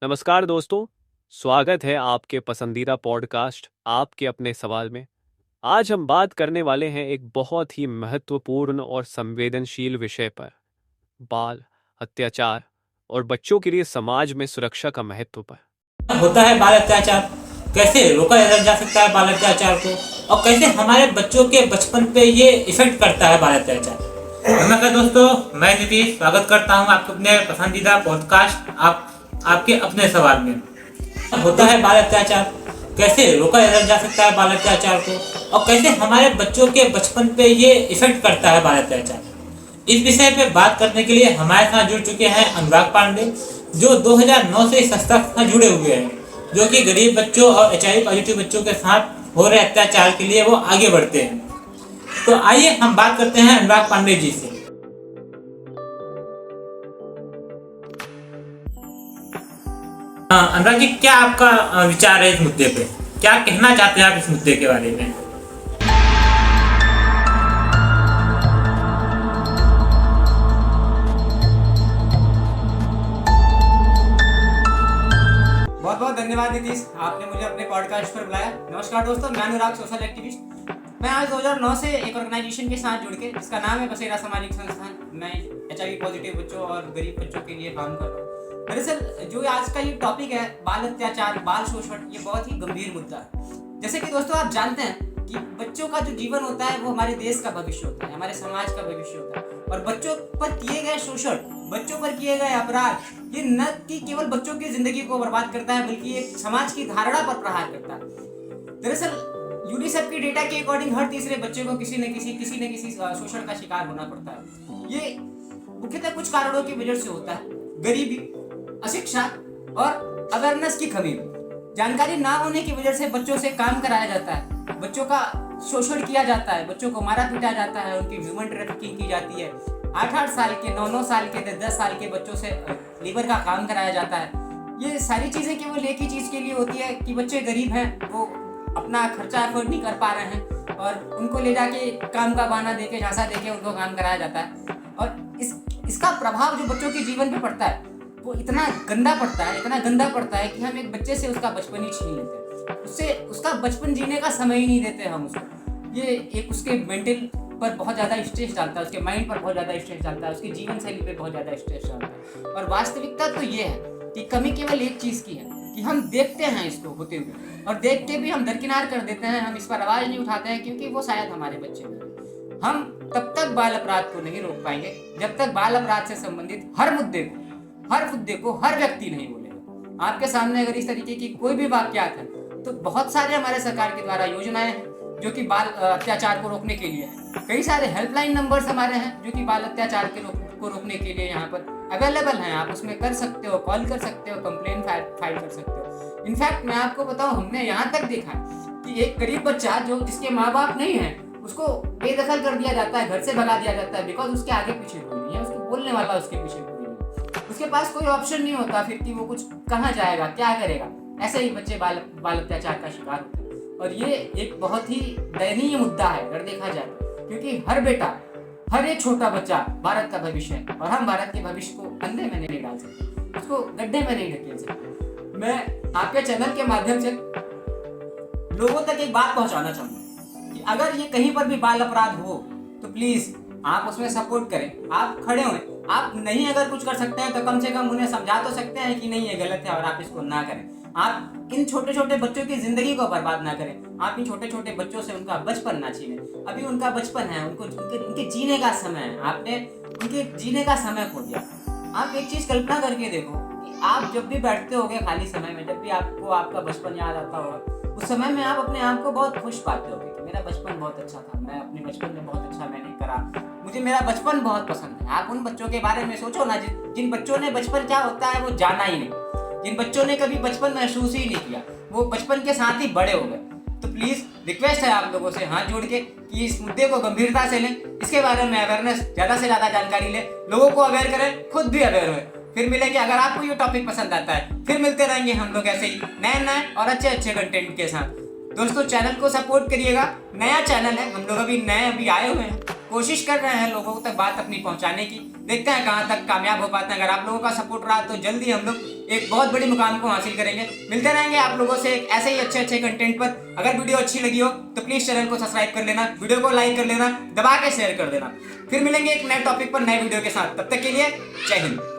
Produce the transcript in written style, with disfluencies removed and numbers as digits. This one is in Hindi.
नमस्कार दोस्तों, स्वागत है आपके पसंदीदा पॉडकास्ट आपके अपने सवाल में। आज हम बात करने वाले हैं एक बहुत ही महत्वपूर्ण और संवेदनशील विषय पर, बाल अत्याचार और बच्चों के लिए समाज में सुरक्षा का महत्व पर। होता है बाल अत्याचार, कैसे रोका जा सकता है बाल अत्याचार को, और कैसे हमारे बच्चों के बचपन पे ये इफेक्ट करता है बाल अत्याचार। नमस्कार दोस्तों, मैं नीतीश स्वागत करता हूँ आपके अपने पसंदीदा पॉडकास्ट आपके अपने सवाल में। होता है बाल अत्याचार, कैसे रोका जा सकता है बाल अत्याचार को, और कैसे हमारे बच्चों के बचपन पे ये इफेक्ट करता है बाल अत्याचार। इस विषय पे बात करने के लिए हमारे साथ जुड़ चुके हैं अनुराग पांडे, जो 2009 से इस संस्था से जुड़े हुए हैं, जो कि गरीब बच्चों और HIV पॉजिटिव बच्चों के साथ हो रहे अत्याचार के लिए वो आगे बढ़ते हैं। तो आइए हम बात करते हैं अनुराग पांडे जी से। अनुराग जी, क्या आपका विचार है इस मुद्दे पे? क्या कहना चाहते हैं आप इस मुद्दे के बारे में? बहुत बहुत धन्यवाद नीतीश, आपने मुझे अपने पॉडकास्ट पर बुलाया। नमस्कार दोस्तों, मैं अनुराग, सोशल एक्टिविस्ट। मैं आज 2009 से एक ऑर्गेनाइजेशन के साथ जुड़ के, जिसका नाम है बसेरा सामाजिक संस्थान, मैं HIV पॉजिटिव बच्चों और गरीब बच्चों के लिए काम कर रहा हूँ। दरअसल जो आज का ये टॉपिक है, बाल अत्याचार, बाल शोषण, ये बहुत ही गंभीर मुद्दा है। जैसे कि दोस्तों आप जानते हैं कि बच्चों का जो जीवन होता है वो हमारे देश का भविष्य होता है, हमारे समाज का भविष्य होता है। और बच्चों पर किए गए शोषण, बच्चों पर किए गए अपराध, ये न कि केवल बच्चों की जिंदगी को बर्बाद करता है, बल्कि एक समाज की धारणा पर प्रहार करता है। दरअसल यूनिसेफ की डेटा के अकॉर्डिंग हर तीसरे बच्चे को किसी न किसी शोषण का शिकार होना पड़ता है। ये मुख्यतः कुछ कारणों की वजह से होता है: गरीबी, अशिक्षा और अवेयरनेस की कमी। जानकारी ना होने की वजह से बच्चों से काम कराया जाता है, बच्चों का शोषण किया जाता है, बच्चों को मारा पीटा जाता है, उनकी ह्यूमन ट्रैफिकिंग की जाती है। 8-8 साल के, 9-9 साल के, 10-10 साल के बच्चों से लीवर का काम कराया जाता है। ये सारी चीजें केवल एक ही चीज के लिए होती है कि बच्चे गरीब हैं, वो अपना खर्चा अफोर्ड नहीं कर पा रहे हैं, और उनको ले जाके काम का बहाना देके, झांसा देके उनको काम कराया जाता है। और इसका प्रभाव जो बच्चों के जीवन पे पड़ता है वो इतना गंदा पड़ता है कि हम एक बच्चे से उसका बचपन ही छीन लेते हैं, उससे उसका बचपन जीने का समय ही नहीं देते हम उसको। ये एक उसके मेंटल पर बहुत ज़्यादा स्ट्रेस डालता है, उसके माइंड पर बहुत ज़्यादा स्ट्रेस डालता है, उसकी जीवन शैली पर बहुत ज़्यादा स्ट्रेस डालता है। और वास्तविकता तो ये है कि कमी केवल एक चीज़ की है कि हम देखते हैं इसको होते हुए, और देख के भी हम दरकिनार कर देते हैं, हम इस पर आवाज़ नहीं उठाते हैं, क्योंकि वो शायद हमारे बच्चे हैं। हम तब तक बाल अपराध को नहीं रोक पाएंगे जब तक बाल अपराध से संबंधित हर मुद्दे को हर व्यक्ति नहीं बोलेगा। आपके सामने अगर इस तरीके की कोई भी वाकयात है तो बहुत सारे हमारे सरकार के द्वारा योजनाएं हैं जो कि बाल अत्याचार को रोकने के लिए है। कई सारे हेल्पलाइन नंबर्स हमारे हैं जो कि बाल अत्याचार को रोकने के लिए यहाँ पर अवेलेबल हैं। आप उसमें कर सकते हो, कॉल कर सकते हो, कंप्लेन फाइल कर सकते हो। इनफैक्ट मैं आपको बताऊं, हमने यहाँ तक देखा कि एक गरीब बच्चा जिसके माँ बाप नहीं है, उसको बेदखल कर दिया जाता है, घर से भगा दिया जाता है, बिकॉज उसके आगे पीछे कोई नहीं है, उसको बोलने वाला उसके पीछे कोई नहीं है, उसके पास कोई ऑप्शन नहीं होता फिर कि वो कुछ कहाँ जाएगा, क्या करेगा। ऐसे ही बच्चे बाल अत्याचार का शिकार होते हैं। और ये एक बहुत ही दयनीय मुद्दा है अगर देखा जाए, क्योंकि हर बेटा, हर एक छोटा बच्चा भारत का भविष्य है, और हम भारत के भविष्य को अंधे में नहीं डाल सकते, उसको गड्ढे में नहीं ढकेल सकते। मैं आपके चैनल के माध्यम से लोगों तक एक बात पहुंचाना चाहूंगा कि अगर ये कहीं पर भी बाल अपराध हो तो प्लीज आप उसमें सपोर्ट करें, आप खड़े हों। आप नहीं अगर कुछ कर सकते हैं तो कम से कम उन्हें समझा तो सकते हैं कि नहीं ये गलत है और आप इसको ना करें। आप इन छोटे छोटे बच्चों की जिंदगी को बर्बाद ना करें, आप इन छोटे छोटे बच्चों से उनका बचपन ना छीनें। अभी उनका बचपन है, उनके जीने का समय है, आपने उनके जीने का समय खो दिया। आप एक चीज कल्पना करके देखो कि आप जब भी बैठते होगे खाली समय में, जब भी आपको आपका बचपन याद आता होगा, उस समय में आप अपने आप को बहुत खुश पाते होगे कि मेरा बचपन बहुत अच्छा था, मैं अपने बचपन में बहुत अच्छा मैंने करा, मुझे मेरा बचपन बहुत पसंद है। आप उन बच्चों के बारे में सोचो ना जिन बच्चों ने बचपन क्या होता है वो जाना ही नहीं, जिन बच्चों ने कभी बचपन महसूस ही नहीं किया, वो बचपन के साथ ही बड़े हो गए। तो प्लीज रिक्वेस्ट है आप लोगों से हाथ जोड़ के कि इस मुद्दे को गंभीरता से लें, इसके बारे में अवेयरनेस, ज्यादा से ज्यादा जानकारी लें, लोगों को अवेयर करें, खुद भी अवेयर हुए। फिर मिलेंगे, अगर आपको ये टॉपिक पसंद आता है फिर मिलते रहेंगे हम लोग ऐसे ही नए और अच्छे कंटेंट के साथ। दोस्तों चैनल को सपोर्ट करिएगा, नया चैनल है, हम लोग अभी आए हुए हैं। कोशिश कर रहे हैं लोगों तक बात अपनी पहुंचाने की। देखते हैं कहां तक कामयाब हो पाते हैं। अगर आप लोगों का सपोर्ट रहा तो जल्दी हम लोग एक बहुत बड़ी मुकाम को हासिल करेंगे। मिलते रहेंगे आप लोगों से एक ऐसे ही अच्छे कंटेंट पर। अगर वीडियो अच्छी लगी हो तो प्लीज चैनल को सब्सक्राइब कर लेना, वीडियो को लाइक कर लेना, दबा के शेयर कर देना। फिर मिलेंगे एक नए टॉपिक पर नए वीडियो के साथ। तब तक के लिए जय हिंद।